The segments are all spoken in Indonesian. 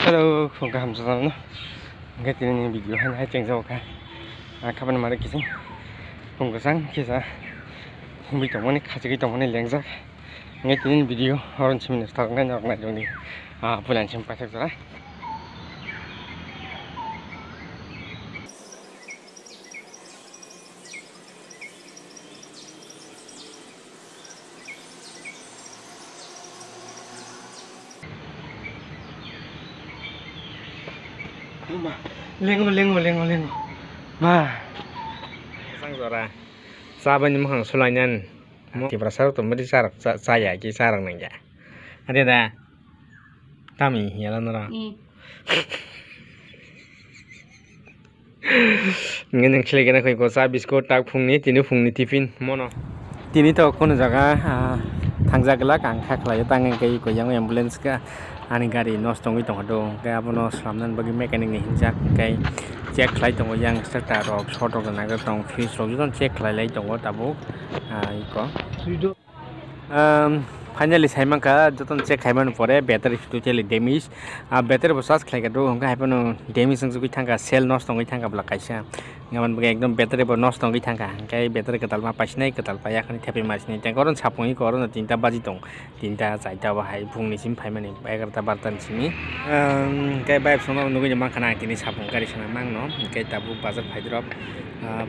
Hello, không cảm giác nó cái tin này video hay chỉnh rồi cái các bạn mà cái gì không có sáng kia ra không biết trong này khai cái trong này lén ra nghe tin video orang chim này start ngay nhọc này rồi đi bulan chim phải thật rồi Lengo ma sang zora saban ni mahang sulanyan ki prasar to mari sarak saya ki sarang nang ja ada da tami yalan nora ngene khle gena khoi ko sa biskot tak phungni tiffin mono tini to kono jaga thangjagla kang khaklai tangai kai ko yang ambulance ka ani gari nos tongi tong do kai abono slamnan bagi mechanic ni hinjak kai check khlai tong yang starter rok shoto na ga tong fuse rok jon check khlai lai tong tabo ko finally saimang ka joton check khaiman pore battery totally damage battery bosas khlai ga do hongka haipano damage sang jugui thanga cell nos tongi thanga bla kaisa ngaman bagi ekdom battery bo nos tongi thanga kai battery ketal ma pasinai ketal paya khani thepi masini tengkoron sapoi koron 3ta baji tong 3ta 4ta bahai phungni sim phaimani 11ta 12ta simi kai baib sono nugui ma khana tini sapong gari sana mang no kai tabu bazar phaidrop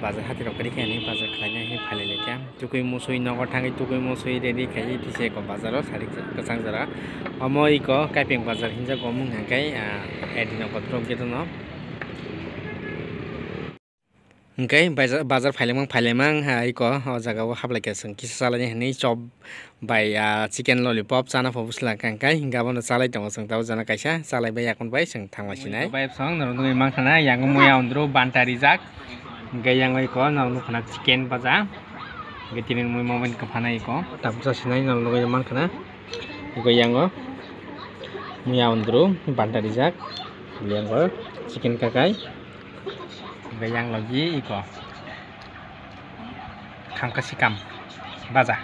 bazar hatirok kari khani bazar khlaina he phalele kya tukui musui nogor thangai tukui musui ready khai tise ko bazaro sarik kasang jara amoi ko kaiping bazar hinja gomung kai edino kotrok getono okay bazar phalemang hai ko jaga o hablai ka sing kisa salai ni chop bai chicken lollipop chana phobusla kangkai gabon salai tong sing tau jana kaisa salai bai yakon bai sing thangma sinai bai song nang ngai mang khana yang moya ondro bantari jak gayang oi ko nang khana chicken baja getinin moi moment ka phanai ko tapsa sinai nang ngai mang khana gayang o moya ondro bantari jak liang ko chicken kakai gayang lagi iko khangka sikam baja